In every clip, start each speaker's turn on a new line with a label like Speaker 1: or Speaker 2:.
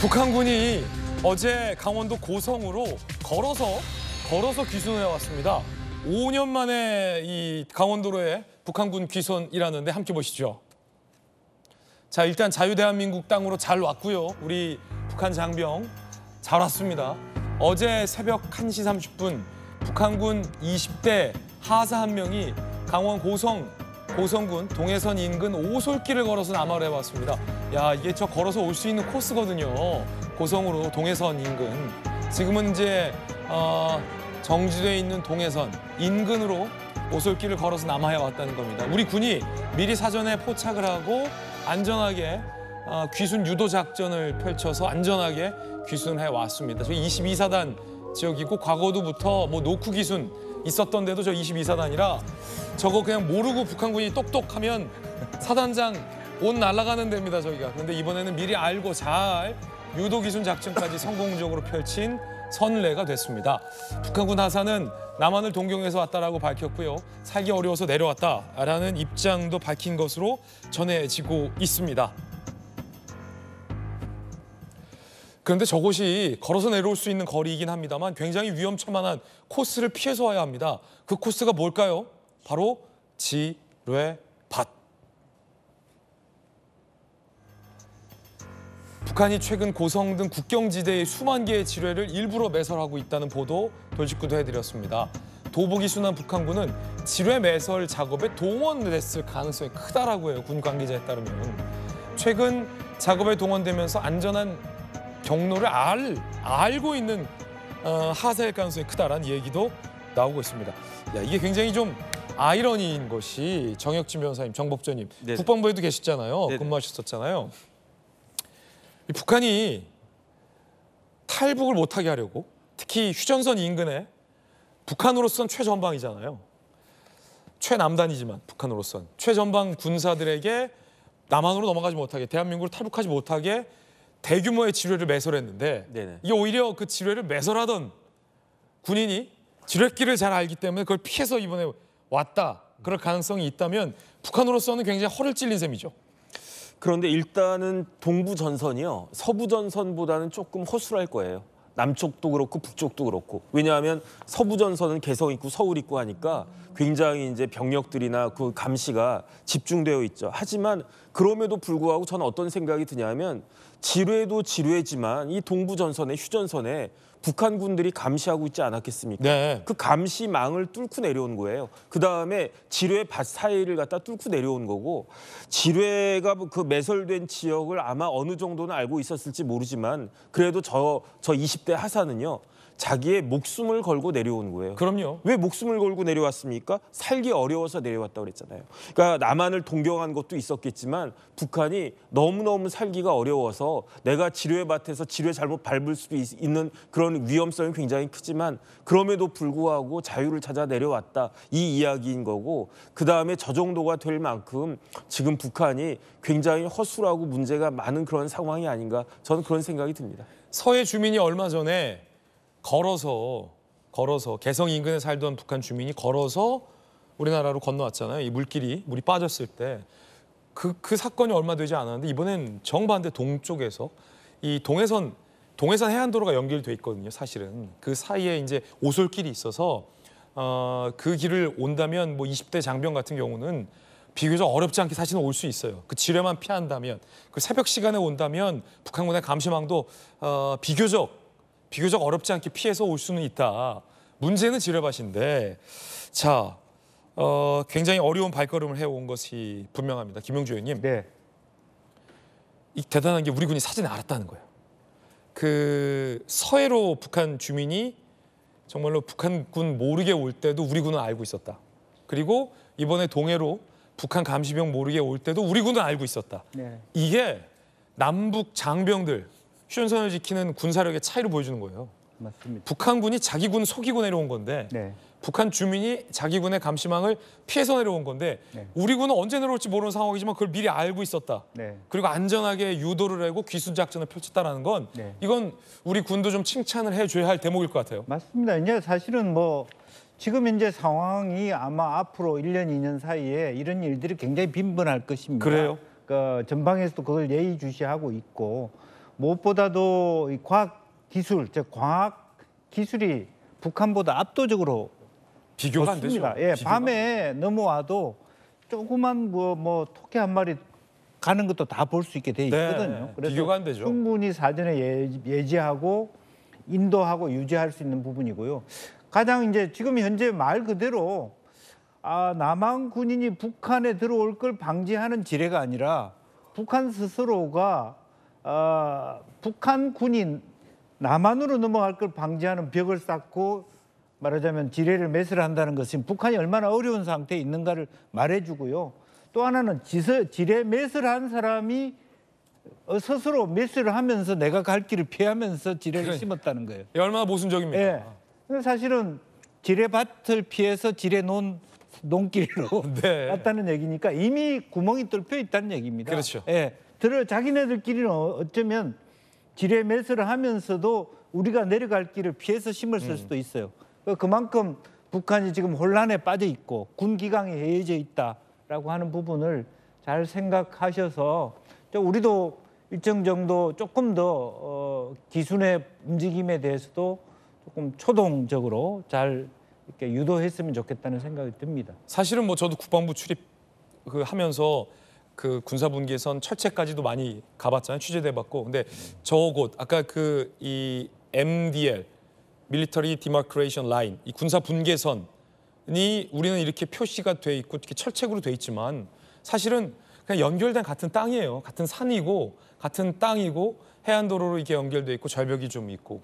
Speaker 1: 북한군이 어제 강원도 고성으로 걸어서 귀순을 해왔습니다. 5년 만에 이 강원도로의 북한군 귀순이라는데 함께 보시죠. 자, 일단 자유대한민국 땅으로 잘 왔고요. 우리 북한 장병 잘 왔습니다. 어제 새벽 1시 30분 북한군 20대 하사 한 명이 강원 고성군 동해선 인근 오솔길을 걸어서 남하로 해왔습니다. 야, 이게 저 걸어서 올 수 있는 코스거든요. 고성으로 동해선 인근. 지금은 이제 정지돼 있는 동해선 인근으로 오솔길을 걸어서 남하해 왔다는 겁니다. 우리 군이 미리 사전에 포착을 하고 안전하게 귀순 유도 작전을 펼쳐서 안전하게 귀순해 왔습니다. 저희 22사단 지역이고 과거도부터 뭐 노크 귀순 있었던 데도 저 22사단이라 저거 그냥 모르고 북한군이 똑똑하면 사단장 옷 날아가는 데입니다, 저기가. 그런데 이번에는 미리 알고 잘 유도 귀순 작전까지 성공적으로 펼친 선례가 됐습니다. 북한군 하사는 남한을 동경해서 왔다라고 밝혔고요. 살기 어려워서 내려왔다라는 입장도 밝힌 것으로 전해지고 있습니다. 그런데 저곳이 걸어서 내려올 수 있는 거리이긴 합니다만 굉장히 위험천만한 코스를 피해서 와야 합니다. 그 코스가 뭘까요? 바로 지뢰밭. 북한이 최근 고성 등 국경지대의 수만 개의 지뢰를 일부러 매설하고 있다는 보도 돌직구도 해드렸습니다. 도보기 순한 북한군은 지뢰 매설 작업에 동원됐을 가능성이 크다라고 해요. 군 관계자에 따르면. 최근 작업에 동원되면서 안전한 경로를 알고 있는 하사일 가능성이 크다라는 얘기도 나오고 있습니다. 야, 이게 굉장히 좀 아이러니인 것이 정혁진 변호사님, 정법조님, 국방부에도 계셨잖아요. 네네. 근무하셨었잖아요. 이 북한이 탈북을 못하게 하려고 특히 휴전선 인근에 북한으로선 최전방이잖아요. 최남단이지만 북한으로선 최전방 군사들에게 남한으로 넘어가지 못하게 대한민국으로 탈북하지 못하게 대규모의 지뢰를 매설했는데 네네. 이게 오히려 그 지뢰를 매설하던 군인이 지뢰길을 잘 알기 때문에 그걸 피해서 이번에 왔다. 그럴 가능성이 있다면 북한으로서는 굉장히 허를 찔린 셈이죠.
Speaker 2: 그런데 일단은 동부 전선이요. 서부 전선보다는 조금 허술할 거예요. 남쪽도 그렇고 북쪽도 그렇고. 왜냐하면 서부 전선은 개성 있고 서울 있고 하니까 굉장히 이제 병력들이나 그 감시가 집중되어 있죠. 하지만 그럼에도 불구하고 저는 어떤 생각이 드냐면 지뢰도 지뢰지만 이 동부 전선에 휴전선에 북한 군들이 감시하고 있지 않았겠습니까?
Speaker 1: 네.
Speaker 2: 그 감시망을 뚫고 내려온 거예요. 그다음에 지뢰 밭 사이를 갖다 뚫고 내려온 거고 지뢰가 그 매설된 지역을 아마 어느 정도는 알고 있었을지 모르지만 그래도 저 20대 하사는요. 자기의 목숨을 걸고 내려온 거예요.
Speaker 1: 그럼요.
Speaker 2: 왜 목숨을 걸고 내려왔습니까? 살기 어려워서 내려왔다고 그랬잖아요. 그러니까 남한을 동경한 것도 있었겠지만 북한이 너무너무 살기가 어려워서 내가 지뢰밭에서 지뢰 잘못 밟을 수도 있는 그런 위험성이 굉장히 크지만 그럼에도 불구하고 자유를 찾아 내려왔다. 이 이야기인 거고 그다음에 저 정도가 될 만큼 지금 북한이 굉장히 허술하고 문제가 많은 그런 상황이 아닌가 저는 그런 생각이 듭니다.
Speaker 1: 서해 주민이 얼마 전에 걸어서 개성 인근에 살던 북한 주민이 걸어서 우리나라로 건너왔잖아요. 이 물이 빠졌을 때 그 사건이 얼마 되지 않았는데 이번엔 정반대 동쪽에서 이 동해선 해안도로가 연결돼 있거든요. 사실은 그 사이에 이제 오솔길이 있어서 그 길을 온다면 뭐 20대 장병 같은 경우는 비교적 어렵지 않게 사실은 올 수 있어요. 그 지뢰만 피한다면 그 새벽 시간에 온다면 북한군의 감시망도 비교적 어렵지 않게 피해서 올 수는 있다. 문제는 지뢰밭인데 자 굉장히 어려운 발걸음을 해온 것이 분명합니다. 김용주 의원님.
Speaker 3: 네.
Speaker 1: 이 대단한 게 우리 군이 사전에 알았다는 거예요. 그 서해로 북한 주민이 정말로 북한군 모르게 올 때도 우리 군은 알고 있었다. 그리고 이번에 동해로 북한 감시병 모르게 올 때도 우리 군은 알고 있었다.
Speaker 3: 네.
Speaker 1: 이게 남북 장병들 휴전선을 지키는 군사력의 차이를 보여주는 거예요.
Speaker 3: 맞습니다.
Speaker 1: 북한군이 자기 군 속이고 내려온 건데
Speaker 3: 네.
Speaker 1: 북한 주민이 자기 군의 감시망을 피해서 내려온 건데
Speaker 3: 네.
Speaker 1: 우리 군은 언제 내려올지 모르는 상황이지만 그걸 미리 알고 있었다.
Speaker 3: 네.
Speaker 1: 그리고 안전하게 유도를 하고 귀순 작전을 펼쳤다는 건
Speaker 3: 네.
Speaker 1: 이건 우리 군도 좀 칭찬을 해줘야 할 대목일 것 같아요.
Speaker 3: 맞습니다. 이제 사실은 뭐 지금 이제 상황이 아마 앞으로 1년, 2년 사이에 이런 일들이 굉장히 빈번할 것입니다.
Speaker 1: 그래요?
Speaker 3: 그 전방에서도 그걸 예의주시하고 있고 무엇보다도 이 과학 기술, 즉 광학 기술이 북한보다 압도적으로
Speaker 1: 비교가 안 되죠.
Speaker 3: 좋습니다. 예,
Speaker 1: 비교가.
Speaker 3: 밤에 넘어와도 조그만 뭐 토끼 한 마리 가는 것도 다 볼 수 있게 돼 있거든요.
Speaker 1: 네, 비교가 안 되죠.
Speaker 3: 충분히 사전에 예지하고 인도하고 유지할 수 있는 부분이고요. 가장 이제 지금 현재 말 그대로 남한 군인이 북한에 들어올 걸 방지하는 지뢰가 아니라 북한 스스로가 북한 군인 남한으로 넘어갈 걸 방지하는 벽을 쌓고 말하자면 지뢰를 매설한다는 것은 북한이 얼마나 어려운 상태에 있는가를 말해주고요. 또 하나는 지뢰 매설한 사람이 스스로 매설을 하면서 내가 갈 길을 피하면서 지뢰를 심었다는 거예요.
Speaker 1: 얼마나 모순적입니까?
Speaker 3: 예. 근데 사실은 지뢰밭을 피해서 지뢰 논길로
Speaker 1: 네.
Speaker 3: 왔다는 얘기니까 이미 구멍이 뚫혀 있다는 얘기입니다.
Speaker 1: 그렇죠.
Speaker 3: 예. 자기네들끼리는 어쩌면 지뢰 매설을 하면서도 우리가 내려갈 길을 피해서 심었을 수도 있어요. 그만큼 북한이 지금 혼란에 빠져 있고 군 기강이 해이해져 있다라고 하는 부분을 잘 생각하셔서 우리도 일정 정도 조금 더 기순의 움직임에 대해서도 조금 초동적으로 잘 이렇게 유도했으면 좋겠다는 생각이 듭니다.
Speaker 1: 사실은 뭐 저도 국방부 출입 하면서 그 군사분계선 철책까지도 많이 가봤잖아요. 취재돼봤고. 근데 저곳 아까 이 MDL Military Demarcation Line 이 군사 분계선이 우리는 이렇게 표시가 돼 있고 이렇게 철책으로 돼 있지만 사실은 그냥 연결된 같은 땅이에요. 같은 산이고 같은 땅이고 해안도로로 이렇게 연결돼 있고 절벽이 좀 있고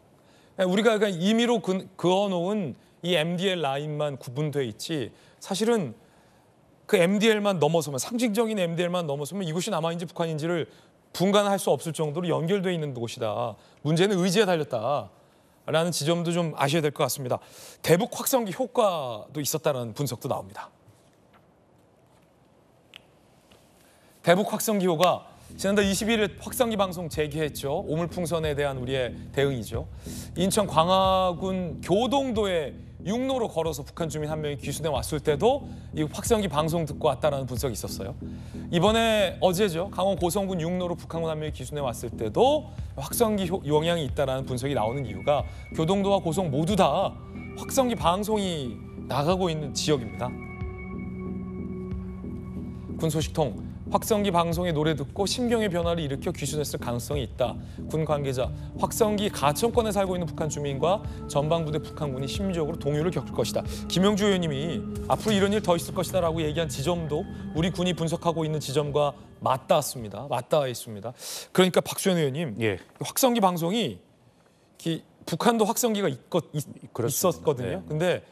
Speaker 1: 우리가 그냥 임의로 그어놓은 이 MDL 라인만 구분돼 있지 사실은 그 MDL만 넘어서면 상징적인 MDL만 넘어서면 이곳이 남한인지 북한인지를 분간할 수 없을 정도로 연결돼 있는 곳이다. 문제는 의지에 달렸다라는 지점도 좀 아셔야 될 것 같습니다. 대북 확성기 효과도 있었다는 분석도 나옵니다. 대북 확성기 효과 지난달 21일 확성기 방송 재개했죠. 오물풍선에 대한 우리의 대응이죠. 인천 광화군 교동도에 육로로 걸어서 북한 주민 한 명이 귀순해 왔을 때도 이 확성기 방송 듣고 왔다라는 분석이 있었어요. 이번에 어제죠. 강원 고성군 육로로 북한군 한 명이 귀순해 왔을 때도 확성기 영향이 있다라는 분석이 나오는 이유가 교동도와 고성 모두 다 확성기 방송이 나가고 있는 지역입니다. 군 소식통 확성기 방송의 노래 듣고 심경의 변화를 일으켜 귀순했을 가능성이 있다. 군 관계자, 확성기 가천권에 살고 있는 북한 주민과 전방부대 북한군이 심리적으로 동요를 겪을 것이다. 김영주 의원님이 앞으로 이런 일 더 있을 것이다라고 얘기한 지점도 우리 군이 분석하고 있는 지점과 맞닿았습니다. 맞닿아 있습니다. 그러니까 박수현 의원님,
Speaker 4: 예.
Speaker 1: 확성기 방송이 북한도 확성기가 있었거든요.
Speaker 4: 네.
Speaker 1: 근데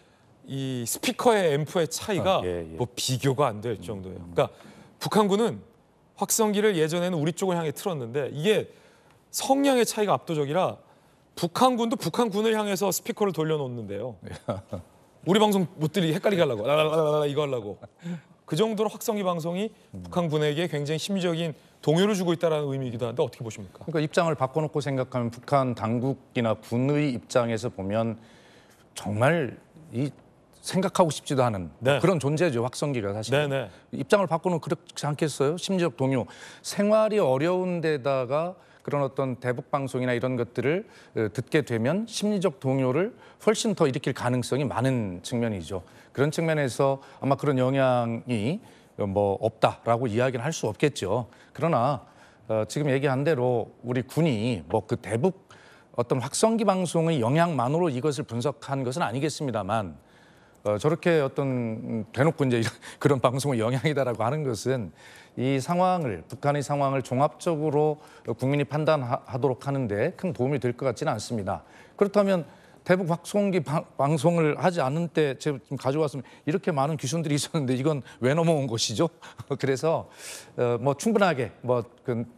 Speaker 1: 이 스피커의 앰프의 차이가
Speaker 4: 예.
Speaker 1: 뭐 비교가 안 될 정도예요. 그러니까 북한군은 확성기를 예전에는 우리 쪽을 향해 틀었는데 이게 성량의 차이가 압도적이라 북한군도 북한군을 향해서 스피커를 돌려놓는데요. 우리 방송 못 들리게 헷갈리게 하려고 라라라라 이거 하려고 그 정도로 확성기 방송이 북한군에게 굉장히 심리적인 동요를 주고 있다는 의미이기도 한데 어떻게 보십니까?
Speaker 4: 그러니까 입장을 바꿔놓고 생각하면 북한 당국이나 군의 입장에서 보면 정말 생각하고 싶지도 않은
Speaker 1: 네.
Speaker 4: 그런 존재죠. 확성기가 사실.
Speaker 1: 네네.
Speaker 4: 입장을 바꾸는 그렇지 않겠어요? 심리적 동요. 생활이 어려운 데다가 그런 어떤 대북 방송이나 이런 것들을 듣게 되면 심리적 동요를 훨씬 더 일으킬 가능성이 많은 측면이죠. 그런 측면에서 아마 그런 영향이 뭐 없다라고 이야기는 할 수 없겠죠. 그러나 지금 얘기한 대로 우리 군이 뭐 그 대북 어떤 확성기 방송의 영향만으로 이것을 분석한 것은 아니겠습니다만 저렇게 어떤 대놓고 이제 그런 방송의 영향이다라고 하는 것은 이 상황을 북한의 상황을 종합적으로 국민이 판단하도록 하는데 큰 도움이 될 것 같지는 않습니다. 그렇다면 대북 확성기 방송을 하지 않는 때 제가 지금 가져왔으면 이렇게 많은 귀순들이 있었는데 이건 왜 넘어온 것이죠? 그래서 뭐 충분하게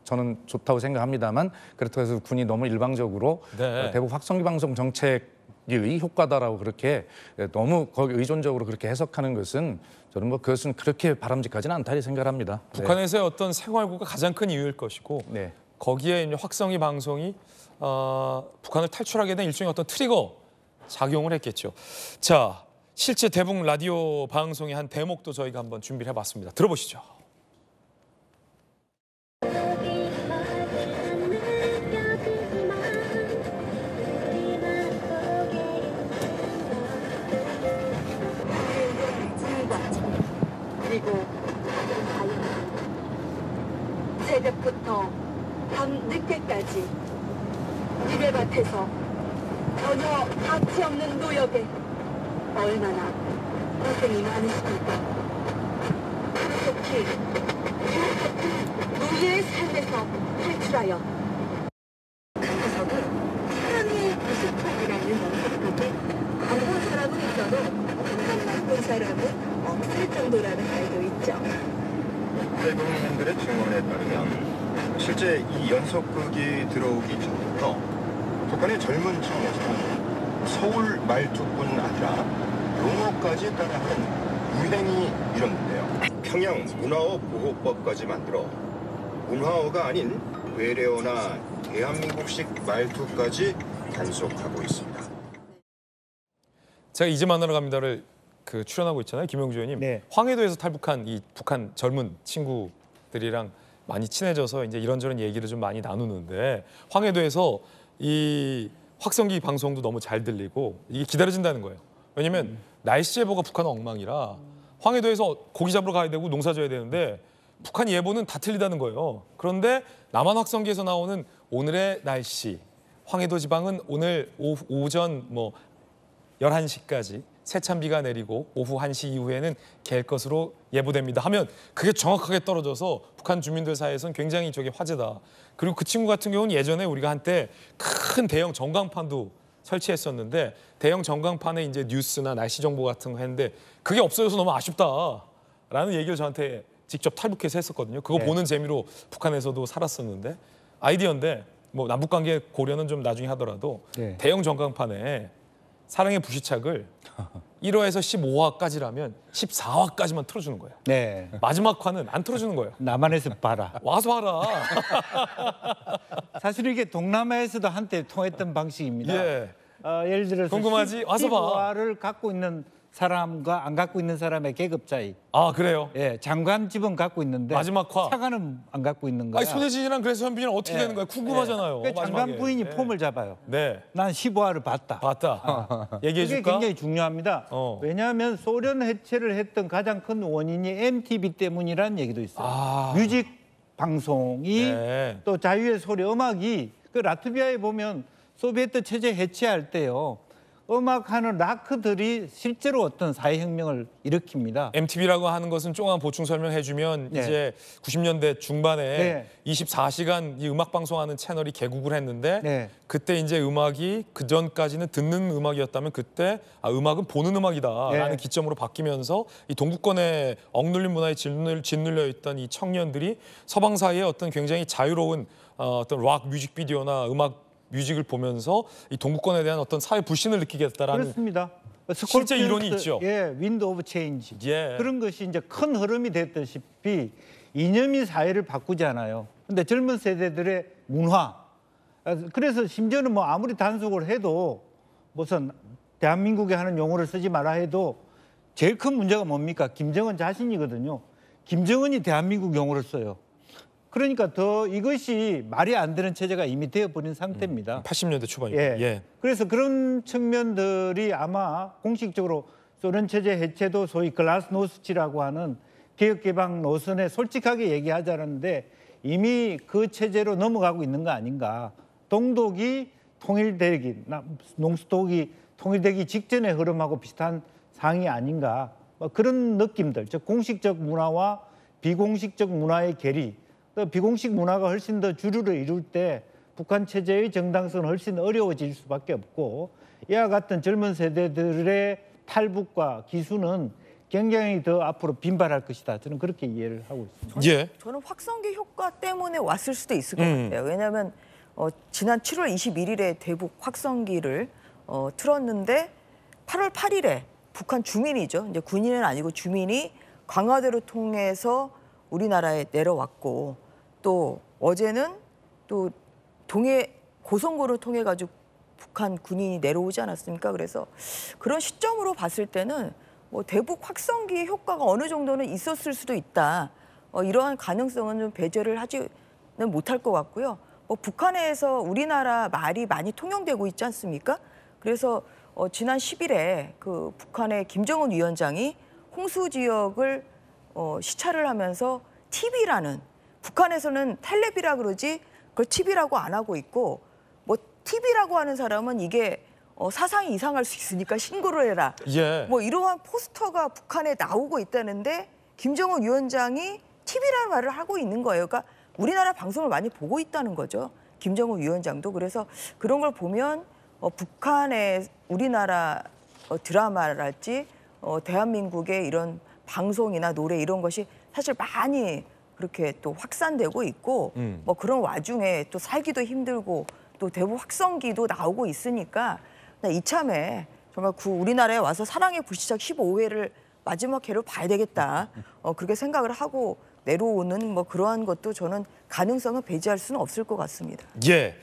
Speaker 4: 저는 좋다고 생각합니다만 그렇다고 해서 군이 너무 일방적으로
Speaker 1: 네.
Speaker 4: 대북 확성기 방송 정책의 효과다라고 그렇게 너무 거기 의존적으로 그렇게 해석하는 것은 저는 뭐 그것은 그렇게 바람직하지는 않다 생각합니다.
Speaker 1: 북한에서의 어떤 생활고가 가장 큰 이유일 것이고
Speaker 4: 네.
Speaker 1: 거기에 이제 확성기 방송이 북한을 탈출하게 된 일종의 어떤 트리거 작용을 했겠죠. 자, 실제 대북 라디오 방송의 한 대목도 저희가 한번 준비를 해봤습니다. 들어보시죠.
Speaker 5: 밤 늦게까지 지뢰밭에서 전혀 가치 없는 노역에 얼마나 고생이 많으십니까? 속히 같은 노예의 삶에서 탈출하여 강구석은 사랑의 90%라는 명색하게 안본 사람은 있어도 인간만 본 사람은 없을 정도라는 말도 있죠.
Speaker 6: 대국민들의 증언에 따르면 실제 이 연속극이 들어오기 전부터 북한의 젊은 층에서는 서울 말투뿐 아니라 용어까지 따라하는 유행이 일었는데요. 평양 문화어 보호법까지 만들어 문화어가 아닌 외래어나 대한민국식 말투까지 단속하고 있습니다.
Speaker 1: 제가 이제 만나러 갑니다를 출연하고 있잖아요, 김영주 의원님.
Speaker 3: 네.
Speaker 1: 황해도에서 탈북한 이 북한 젊은 친구들이랑 많이 친해져서 이제 이런저런 얘기를 좀 많이 나누는데 황해도에서 이 확성기 방송도 너무 잘 들리고 이게 기다려진다는 거예요. 왜냐면 날씨 예보가 북한은 엉망이라 황해도에서 고기 잡으러 가야 되고 농사 져야 되는데 북한 예보는 다 틀리다는 거예요. 그런데 남한 확성기에서 나오는 오늘의 날씨, 황해도 지방은 오늘 오전 11시까지 세찬비가 내리고 오후 1시 이후에는 갤 것으로 예보됩니다 하면 그게 정확하게 떨어져서 북한 주민들 사이에서는 굉장히 저게 화제다. 그리고 그 친구 같은 경우는 예전에 우리가 한때 큰 대형 전광판도 설치했었는데 대형 전광판에 이제 뉴스나 날씨 정보 같은 거 했는데 그게 없어져서 너무 아쉽다라는 얘기를 저한테 직접 탈북해서 했었거든요. 그거
Speaker 3: 네.
Speaker 1: 보는 재미로 북한에서도 살았었는데 아이디어인데 뭐 남북관계 고려는 좀 나중에 하더라도
Speaker 3: 네.
Speaker 1: 대형 전광판에 사랑의 불시착을 1화에서 15화까지라면 14화까지만 틀어주는 거예요.
Speaker 3: 네.
Speaker 1: 마지막 화는 안 틀어주는 거예요.
Speaker 3: 남한에서 봐라.
Speaker 1: 와서 하라.
Speaker 3: 사실 이게 동남아에서도 한때 통했던 방식입니다.
Speaker 1: 예.
Speaker 3: 예를 들어서
Speaker 1: 궁금하지? 와서 봐.
Speaker 3: 15화를 갖고 있는 사람과 안 갖고 있는 사람의 계급 차이.
Speaker 1: 아 그래요?
Speaker 3: 예, 장관 집은 갖고 있는데
Speaker 1: 마지막 화.
Speaker 3: 차관은 안 갖고 있는 거야.
Speaker 1: 아니 손혜진이랑 그래서 현빈이랑 어떻게
Speaker 3: 예.
Speaker 1: 되는 거야? 궁금하잖아요.
Speaker 3: 그 장관
Speaker 1: 마지막에.
Speaker 3: 부인이
Speaker 1: 네.
Speaker 3: 폼을 잡아요.
Speaker 1: 네.
Speaker 3: 난 15화를 봤다.
Speaker 1: 봤다. 얘기해
Speaker 3: 그게
Speaker 1: 줄까?
Speaker 3: 굉장히 중요합니다. 왜냐하면 소련 해체를 했던 가장 큰 원인이 MTV 때문이라는 얘기도 있어요. 뮤직 방송이
Speaker 1: 네.
Speaker 3: 또 자유의 소리 음악이 그 라트비아에 보면 소비에트 체제 해체할 때요. 음악하는 락커들이 실제로 어떤 사회혁명을 일으킵니다.
Speaker 1: MTV라고 하는 것은 조금 보충 설명해주면
Speaker 3: 네.
Speaker 1: 이제 90년대 중반에
Speaker 3: 네.
Speaker 1: 24시간 이 음악 방송하는 채널이 개국을 했는데
Speaker 3: 네.
Speaker 1: 그때 이제 음악이 그 전까지는 듣는 음악이었다면 그때 음악은 보는 음악이다라는
Speaker 3: 네.
Speaker 1: 기점으로 바뀌면서 이 동구권의 억눌린 문화에 짓눌려 있던 이 청년들이 서방 사회의 어떤 굉장히 자유로운 어떤 락 뮤직비디오나 음악 뮤직을 보면서 이 동구권에 대한 어떤 사회 불신을 느끼게 됐다라는
Speaker 3: 그렇습니다.
Speaker 1: 실제 이론이 있죠.
Speaker 3: 예, 윈드 오브 체인지.
Speaker 1: 예.
Speaker 3: 그런 것이 이제 큰 흐름이 됐다시피 이념이 사회를 바꾸지 않아요. 근데 젊은 세대들의 문화. 그래서 심지어는 뭐 아무리 단속을 해도 무슨 대한민국에 하는 용어를 쓰지 마라 해도 제일 큰 문제가 뭡니까? 김정은 자신이거든요. 김정은이 대한민국 용어를 써요. 그러니까 더 이것이 말이 안 되는 체제가 이미 되어버린 상태입니다.
Speaker 1: 80년대 초반이에요.
Speaker 3: 예. 그래서 그런 측면들이 아마 공식적으로 소련 체제 해체도 소위 글라스노스치라고 하는 개혁 개방 노선에 솔직하게 얘기하자는데 이미 그 체제로 넘어가고 있는 거 아닌가. 동독이 통일되기, 농수독이 통일되기 직전의 흐름하고 비슷한 상황이 아닌가. 뭐 그런 느낌들, 즉 공식적 문화와 비공식적 문화의 괴리. 또 비공식 문화가 훨씬 더 주류를 이룰 때 북한 체제의 정당성은 훨씬 어려워질 수밖에 없고 이와 같은 젊은 세대들의 탈북과 기수는 굉장히 더 앞으로 빈발할 것이다. 저는 그렇게 이해를 하고 있습니다.
Speaker 1: 예.
Speaker 7: 저는 확성기 효과 때문에 왔을 수도 있을 것 같아요. 왜냐하면 지난 7월 21일에 대북 확성기를 틀었는데 8월 8일에 북한 주민이죠. 이제 군인은 아니고 주민이 강화도를 통해서 우리나라에 내려왔고 또 어제는 또 동해 고성고를 통해 가지고 북한 군인이 내려오지 않았습니까? 그래서 그런 시점으로 봤을 때는 뭐 대북 확성기의 효과가 어느 정도는 있었을 수도 있다. 이러한 가능성은 좀 배제를 하지는 못할 것 같고요. 뭐 북한에서 우리나라 말이 많이 통용되고 있지 않습니까? 그래서 지난 10일에 그 북한의 김정은 위원장이 홍수 지역을 시찰을 하면서 TV라는 북한에서는 텔레비라 그러지 그걸 TV라고 안 하고 있고 뭐 TV라고 하는 사람은 이게 사상이 이상할 수 있으니까 신고를 해라.
Speaker 1: 예.
Speaker 7: 뭐 이러한 포스터가 북한에 나오고 있다는데 김정은 위원장이 TV라는 말을 하고 있는 거예요. 그러니까 우리나라 방송을 많이 보고 있다는 거죠. 김정은 위원장도. 그래서 그런 걸 보면 북한의 우리나라 드라마랄지 대한민국의 이런 방송이나 노래 이런 것이 사실 많이 그렇게 또 확산되고 있고 뭐 그런 와중에 또 살기도 힘들고 또 대북 확성기도 나오고 있으니까 나 이참에 정말 우리나라에 와서 사랑의 불시착 15회를 마지막 회로 봐야 되겠다. 그렇게 생각을 하고 내려오는 뭐 그러한 것도 저는 가능성은 배제할 수는 없을 것 같습니다.
Speaker 1: 예.